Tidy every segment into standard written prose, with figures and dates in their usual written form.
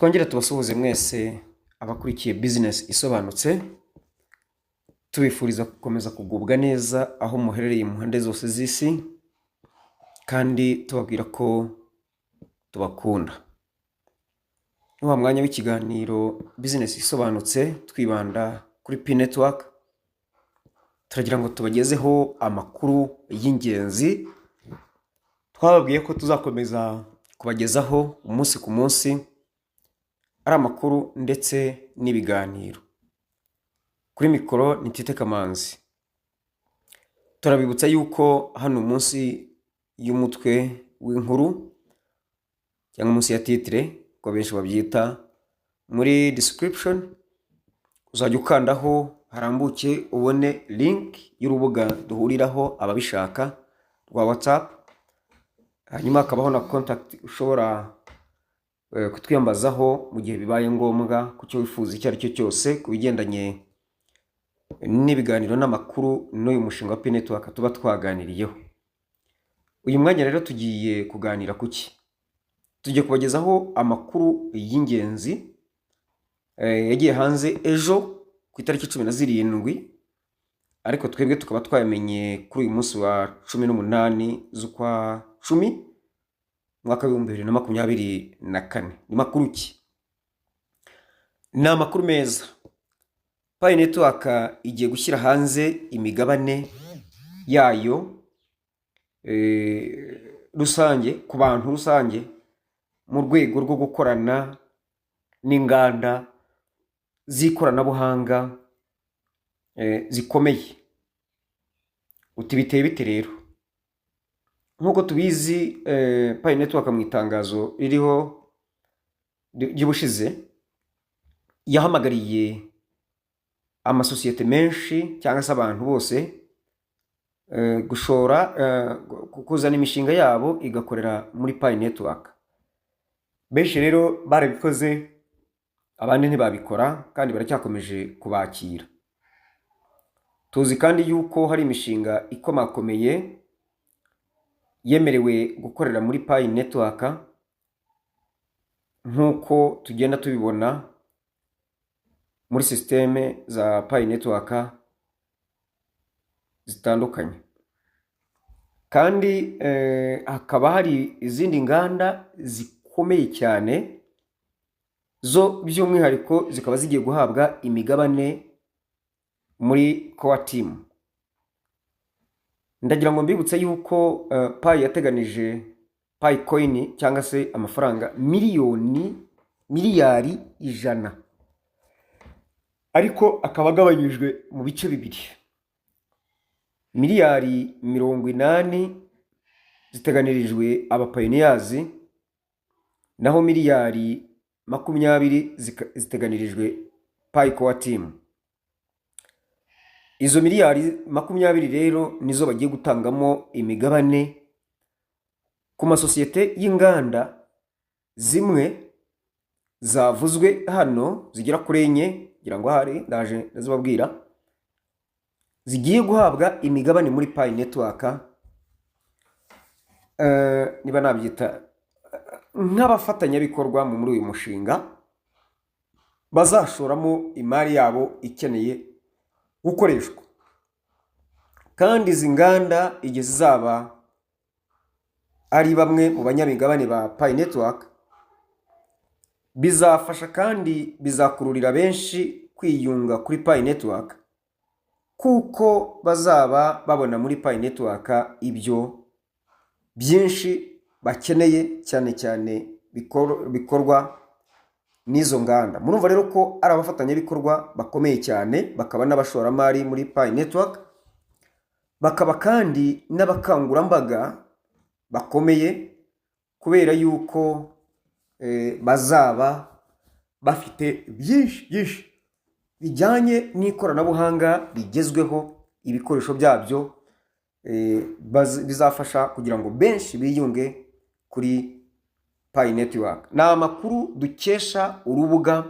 Twongera tubasuhuze mwese abakurikiye business isobanutse, tubifuriza gukomeza kugubwa neza aho muherereye mu mpande zose z'isi, kandi tubabwira ko tubakunda. Ni wa mwanya w'ikiganiro business isobanutse, twibanda kuri NETWORK. Turagira ngo tubagezeho amakuru y'ingenzi. Twababwiye ko tuzakomeza kubagezaho umunsi ku munsi ari amakuru ndetse n'ibiganiro. Kuri mikoro ni Tite Kamanzi. Turabibutsa yuko hano munsi y'umutwe w'inkuru cyangwa munsi ya titre ko benshi babyita, muri description uzajya ukandaho harambuke ubone link y'urubuga duhuriraho ababishaka rwa WhatsApp. Hanyuma hakabaho na contact ushobora kutwiyambazaho mu gihe bibaye ngombwa ku cyo wifuza icyo ari cyo cyose ku bigendanye n'ibiganiro n'amakuru n'uyu mushinga wa NETWORK tuba twaganiriyeho. Uyu mwanya rero tugiye kuganira kuki? Tugiye kubagezaho amakuru y'ingenzi yagiye hanze ejo ku itariki 17, ariko twebwe tukaba twayamenye kuri uyu munsi wa 18 z'ukwa 10 mwaka wa 2024. Ni makuru ki? Ni amakuru meza. NETWORK igiye gushyira hanze imigabane yayo rusange ku bantu rusange mu rwego rwo gukorana n'inganda z'ikoranabuhanga zikomeye. Uti biteye bite rero? Nkuko tubizi, NETWORK mu itangazo ririho ry'ubushize yahamagariye amasosiyete menshi cyangwa se abantu bose gushora kuzana imishinga yabo igakorera muri NETWORK. Benshi rero barabikoze, abandi ntibabikora kandi baracyakomeje kubakira. Tuzi kandi yuko hari imishinga ikomakomeye yemerewe gukorera muri NETWORK nkuko tugenda tubibona muri systeme za NETWORK zitandukanye. Kandi hakaba hari izindi nganda zikomeye cyane zo by'umwihariko zikaba zigiye guhabwa imigabane muri core team. Ndagira ngo mbibutse yuko yateganije coin cyangwa se amafaranga miliyari 100, ariko akaba agabanyijwe mu bice bibiri. Miliyari 80 ziteganirijwe abapioneers, naho miliyari 20 ziteganirijwe core team. Izo miliyari 20 rero nizo bagiye gutangamo imigabane ku masosiyete y'inganda zimwe zavuzwe hano zigera kuri enye, ngira ngo hari ndaje ndazibabwira, zigiye guhabwa imigabane muri NETWORK. Niba nabyita nk'abafatanyabikorwa muri uyu mushinga bazashoramo imari yabo ikeneye gukoreshwa. Kandi izi nganda igihe zizaba ari bamwe mu banyamigabane ba NETWORK, bizafasha kandi bizakururira benshi kwiyunga kuri NETWORK, kuko bazaba babona muri NETWORK ibyo byinshi bakeneye cyane cyane bikorwa n'izo nganda. Murumva rero ko ari abafatanyabikorwa bakomeye cyane, bakaba n'abashoramari muri NETWORK, bakaba kandi n'abakangurambaga bakomeye, kubera yuko bazaba bafite byinshi bijyanye n'ikoranabuhanga rigezweho. Ibikoresho byabyo bizafasha kugira ngo benshi biyunge kuri NETWORK. Ni amakuru dukesha urubuga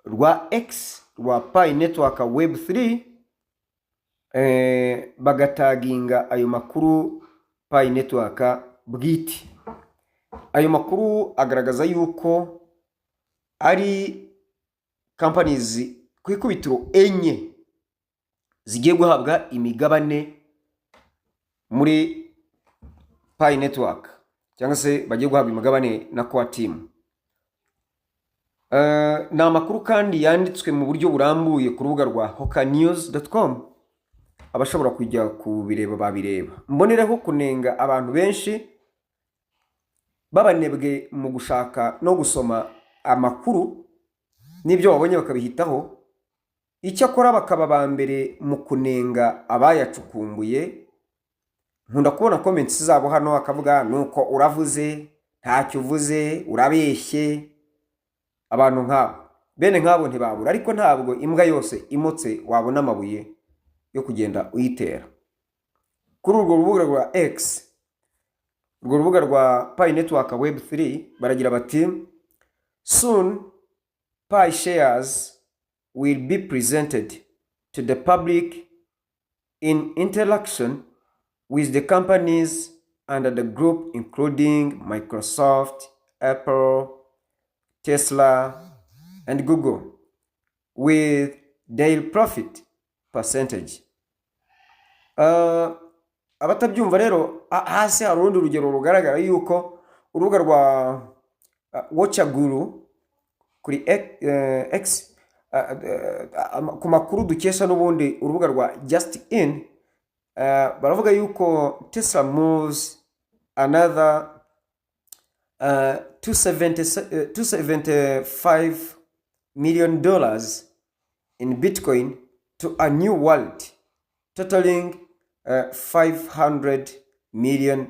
rwa X rwa NETWORK Web3, bagataginga ayo makuru NETWORK bwite. Ayo makuru agaragaza yuko ari companies ku ikubitiro enye zigiye guhabwa imigabane muri Pi Network cyangwa se bagiye guhabwa imigabane na Core Team. Ni amakuru kandi yanditswe mu buryo burambuye ku rubuga rwa hokanews.com. abashobora kujya kubireba babireba. Mbonereho kunenga abantu benshi babanebwe mu gushaka no gusoma amakuru n'ibyo babonye bakabihitaho, icyakora bakaba ba mbere mu kunenga abayacukumbuye. Nkunda kubona comments zabo hano akavuga nuko uravuze ntacyo uvuze urabeshye. Abantu nk'abo bene nk'abo ntibabura, ariko ntabwo imbwa yose imotse wabona amabuye yo kugenda uyitera. Kuri urwo rubuga rwa X, urwo rubuga rwa Pi Network Web 3 baragira bati soon Pi shares will be presented to the public in interaction with the companies under the group including Microsoft, Apple, Tesla, and Google with their profit percentage. Abatabyumva rero hasi hari urundi rugero rugaragara yuko urubuga rwa WatchGuru kuri X ku makuru dukesha n'ubundi urubuga rwa Just In baravuga yuko Tesla moves another $275 million in Bitcoin to a new wallet totaling $500 million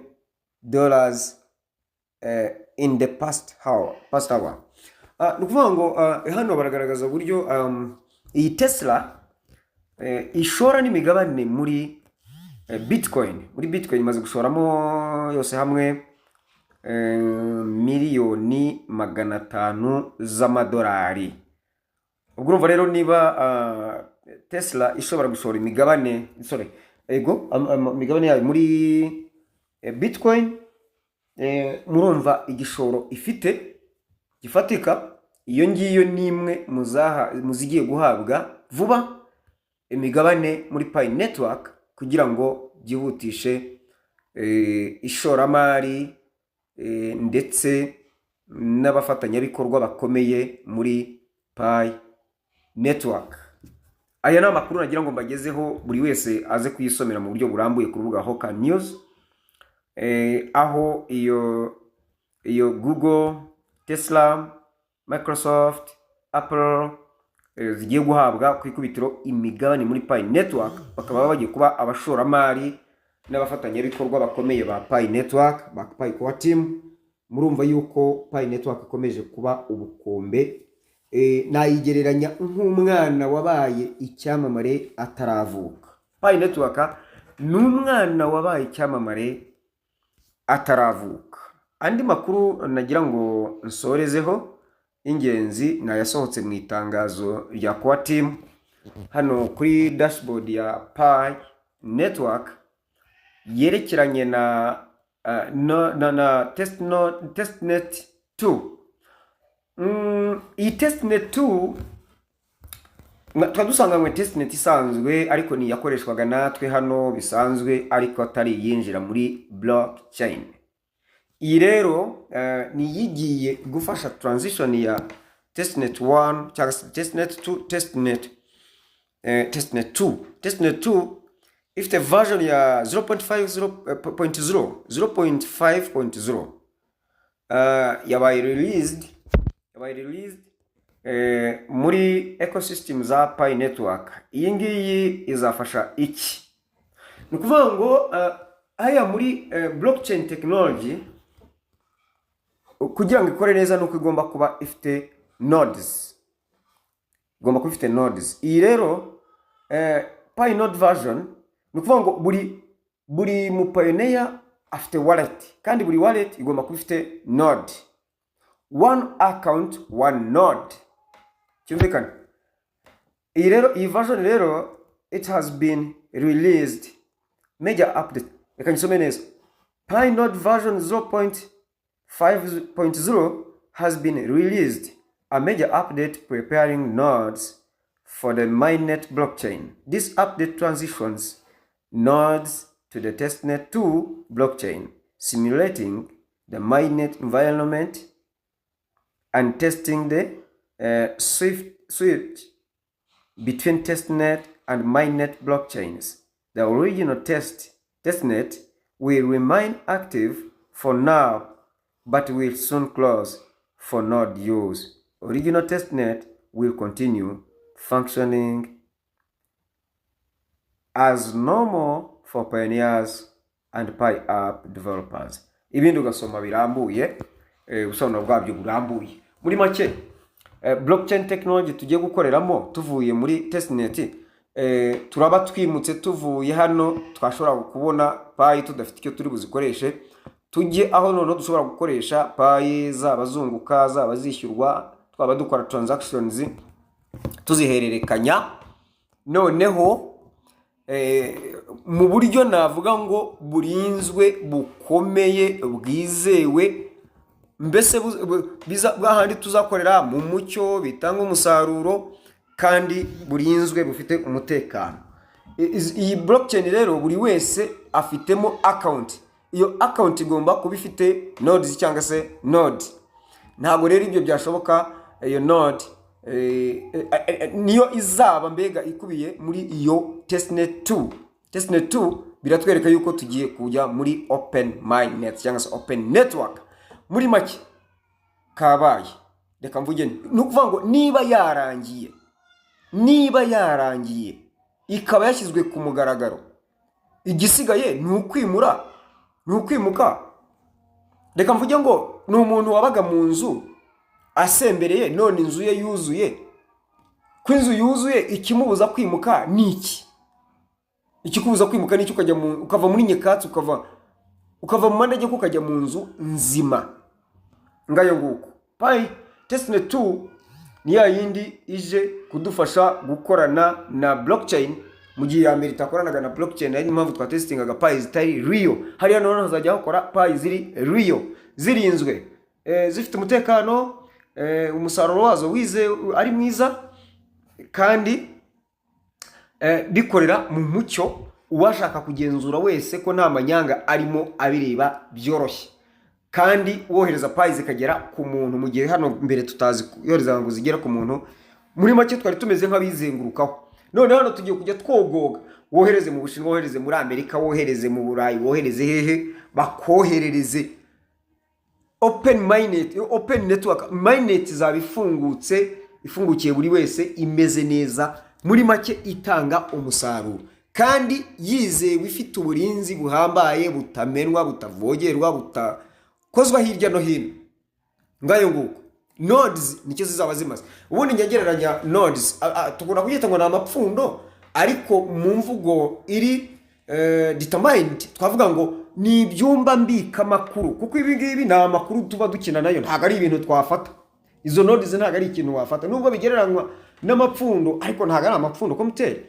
in the past hour. Nukuvuga ngo hano baragaragaza buryo iyi Tesla ishora n'imigabane muri Bitcoin. Muri Bitcoin imaze gushoramo yose hamwe miliyoni 500 z'amadolari. Ubwo urumva rero niba Tesla ishobora gushora imigabane imigabane yayo muri Bitcoin, murumva igishoro ifite gifatika. Iyo ngiyo nimwe muzigiye guhabwa vuba imigabane muri Pi Network kugira ngo byihutishe ishoramari ndetse n'abafatanyabikorwa bakomeye muri Pi Network. Aya ni amakuru nagira ngo mbagezeho buri wese aze kuyisomera mu buryo burambuye ku rubuga Hoka News, aho iyo Google, Tesla, Microsoft, Apple zigiye guhabwa ku ikubitiro imigabane muri Pi Network. Bakaba bagiye kuba abashoramari n'abafatanyabikorwa bakomeye ba Pi Network, ba Pi Core Team. Murumva yuko Pi Network ikomeje kuba ubukombe. Nayigereranya nk'umwana wabaye icyamamare ataravuka. Pi Network n'umwana wabaye icyamamare ataravuka. Andi makuru nagira ngo nsorezeho ingenzi nayasohotse mu itangazo rya Core Team hano kuri dashboard ya Pi Network yerekeranye na testnet 2. Iyi testnet 2 twadusanganywe testnet isanzwe ariko ni yakoreshwaga natwe hano bisanzwe ariko atari yinjira muri blockchain. Iyi rero ni yigiye gufasha transition ya testnet 1 cyangwa testnet 2 testnet 2 ifite version ya 0.5.0 yabaye released muri ecosystem za Pi Network. Iyi ngiyi izafasha iki? Ni kuvuga ngo aya muri blockchain technology kugira ngo ikore neza nuko igomba kuba ifite nodes. Iyi rero Pi node version ni kuvuga ngo buri mu pioneer afite wallet, kandi buri wallet igomba kuba ifite node. One account, one node. Cyumvikana? Iyi version rero it has been released. Major update. Reka nisome neza. Pi node version 0.5.0 has been released. a major update preparing nodes for the mainnet blockchain. This update transitions nodes to the testnet 2 blockchain, simulating the mainnet environment and testing the switch between testnet and mainnet blockchains. The original testnet will remain active for now, but will soon close for node use. Original testnet will continue functioning as normal for pioneers and Pi app developers. Ibindi ugasoma birambuye, ubusobanuro bwabyo burambuye. Muri make, blockchain technology tugiye gukoreramo tuvuye muri testnet, turaba twimutse tuvuye hano twashobora kubona Pi tudafite icyo turi buzikoreshe, tujye aho none dushobora gukoresha Pi zabazunguka zabazishyurwa, twaba dukora transactions tuzihererekanya. Noneho mu buryo navuga ngo burinzwe, bukomeye, bwizewe, mbese bwahandi tuzakorera mu mucyo, bitanga umusaruro kandi burinzwe, bufite umutekano. Iyi blockchain rero buri wese afitemo account. Iyo account igomba kuba ifite nodes cyangwa se node. Ntabwo rero ibyo byashoboka iyo node niyo izaba mbega ikubiye muri iyo testnet 2. Testnet 2 biratwereka yuko tugiye kujya muri open mainnet cyangwa se open network. Muri make kabaye, reka mvuge nukuvuga ngo niba yarangiye ikaba yashyizwe ku mugaragaro, igisigaye ni ukwimuka. Reka mvuge ngo ni umuntu wabaga mu nzu asembereye, none inzu ye yuzuye. Ko inzu yuzuye, ikimubuza kwimuka ni iki? Ikikubuza kwimuka ni iki? Ukava muri nyakatsi, ukava mu mandege ukajya mu nzu nzima. Ngayo nguko Pi testnet 2 ni ya yindi ije kudufasha gukorana na blockchain. Mu gihe ya mbere itakoranaga na blockchain, ari impamvu twa testingaga Pi zitari real. Hariya none hazajya gukora Pi ziri real, zirinzwe, zifite umutekano, umusaruro wazo wize ari mwiza, kandi bikorera mu mucyo. Uwashaka kugenzura wese ko nta manyanga arimo abireba byoroshye, kandi wohereza Pi zikagera ku muntu mu gihe hano mbere tutazi yohereza ngo zigera ku muntu. Muri make twari tumeze nk'abizengurukaho. None hano tugiye kujya twogoga, wohereze mu Bushinwa, wohereze muri Amerika, wohereze mu Burayi, wohereze hehe, bakoherereze. Open mainnet, open network, mainnet zaba ifungukiye buri wese, imeze neza, muri make itanga umusaruro, kandi yizewe, ifite uburinzi buhambaye, butamenwa, butavogerwa, butakozwa hirya no hino. Ngayo nguko nodes nicyo zizaba zimaze. Ubundi ngegereranya nodes tukunda kuyita ngo na amapfundo, ariko mu mvugo iri determined twavuga ngo ni ibyumba mbika makuru, kuko ibi ngibi na amakuru tuba dukina nayo, ntago ari ibintu twafata. Izo nodes ntago ari ikintu wafata, nubwo bigereranywa n'amapfundo, ariko ntago ari amapfundo komuteri.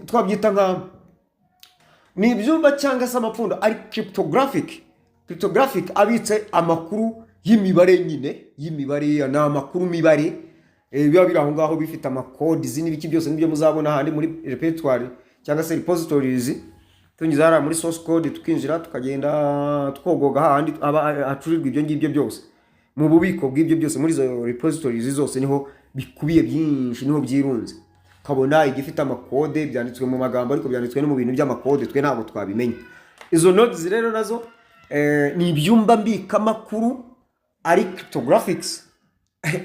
Twabyita nka ni ibyumba cyangwa se amapfundo ari cryptographic abitse amakuru y'imibare nyine, y'imibare na amakuru mibare, biba biri aho ngaho bifite amakodi n'ibiki byose nibyo muzabona handi muri repertoire cyangwa se repositories. Tungiza hara muri source code tukinjira tukagenda twogoga handi acurirwa ibyo ngibyo byose. Mu bubiko bw'ibyo byose muri zo repositories zose niho bikubiye byinshi, niho byirunze. Kabona igifite amakode byanditswe mu magambo, ariko byanditswe no mu bintu by'amakode twe ntabwo twabimenya. Izo nodes rero nazo ni ibyumba mbika makuru ari cryptographics,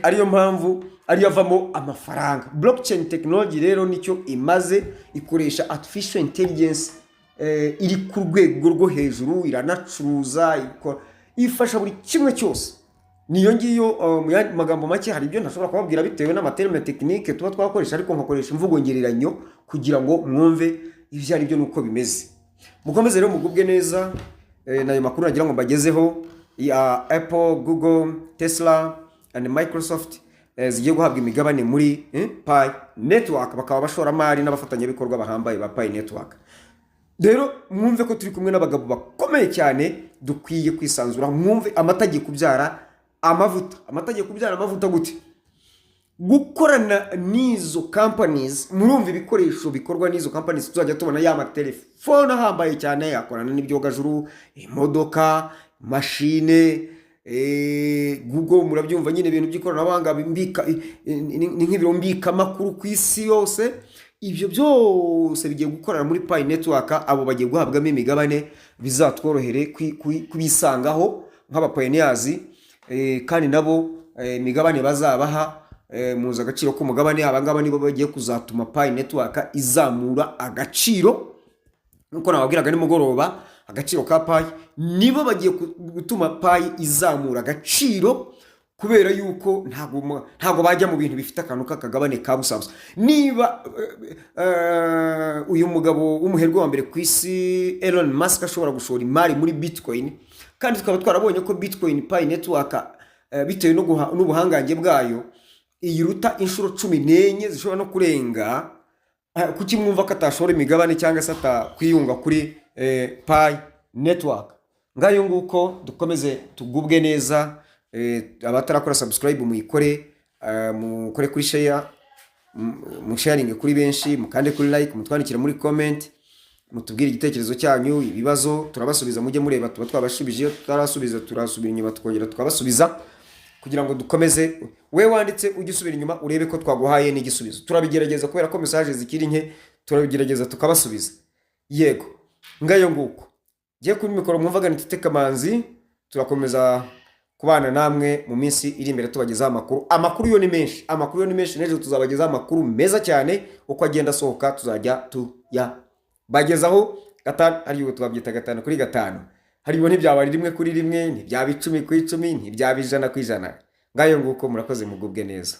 ariyo mpamvu ariyo avamo amafaranga. Blockchain technology rero nicyo imaze, ikoresha artificial intelligence iri ku rwego rwo hejuru, iranacuruza, ifasha buri kimwe cyose. Niyo ngiyo mu magambo make hari ibyo ntashobora kubabwira bitewe n'amaterme technique tuba twakoresha, ariko nkakoresha imvugo ngereranyo kugira ngo mwumve ibyo ari byo nuko bimeze. Mukomeze rero mugubwe neza, nayo makuru nagira ngo mbagezeho ya Apple, Google, Tesla and Microsoft zigiye guhabwa imigabane muri Pi network, bakaba bashoramari n'abafatanyabikorwa bahambaye ba Pi network. Rero mwumve ko turi kumwe n'abagabo bakomeye cyane, dukwiye kwisanzura, mwumve amategeko kubyara amavuta, amata agiye kubyara amavuta gute? Gukorana n'izo companies, murumva ibikoresho bikorwa n'izo companies, tuzajya tubona ya matelefone ahambaye cyane, yakorana n'ibyogajuru, imodoka, mashine, Google, murabyumva nyine ibintu by'ikoranabuhanga ni nk'ibiro mbikamakuru ku isi yose. Ibyo byose bigiye gukorana muri Pi Network. Abo bagiye guhabwamo imigabane, bizatworohere kubisangaho nk'abapioneers, kandi nabo imigabane bazabaha muzi agaciro k'umugabane. Abangaba nibo bagiye kuzatuma Pi Network izamura agaciro. Nuko nababwiraga nimugoroba, agaciro ka Pi nibo bagiye gutuma Pi izamura agaciro, kubera yuko ntago bajya mu bintu bifite akantu k'akagabane ka busabusa. Niba uyu mugabo w'umuherwe wa mbere ku isi Elon Musk ashobora gushora imari muri Bitcoin, kandi tukaba twarabonye ko Bitcoin Pi Network bitewe n'ubuhangange bwayo iyiruta inshuro 14 zishobora no kurenga, kuki mwumva ko atashora imigabane cyangwa se atakwiyunga kuri Pi Network? Ngayo nguko dukomeze tugubwe neza. Abatarakora subscribe muyikore, mukore kuri share, musharinge kuri benshi, mukande kuri like, mutwandikira muri comment, mutubwire igitekerezo cyanyu, ibibazo turabasubiza, mujye mureba tuba twabashubije, tutarasubiza turasubira inyuma tukongera tukabasubiza, kugira ngo dukomeze. We wanditse ugisubira inyuma urebe ko twaguhaye n'igisubizo. Turabigerageza kubera ko message zikiri nke, turabigerageza tukabasubiza. Yego, ngayo nguko giye kuri mikoro mwumvaga nititeka manzi. Turakomeza kubana namwe mu minsi iri imbere tubagezaho amakuru yo ni menshi, n'ejo tuzabagezaho amakuru meza cyane. Uko agenda asohoka tuzajya tuyabagezaho gatanu, ariyo tubabyita 5 kuri 5. Hariyo ntibyaba 1 kuri 1, ntibyaba 10 kuri 10, ntibyaba 100 kuri 100. Ngayo nguko murakoze, mugubwe neza.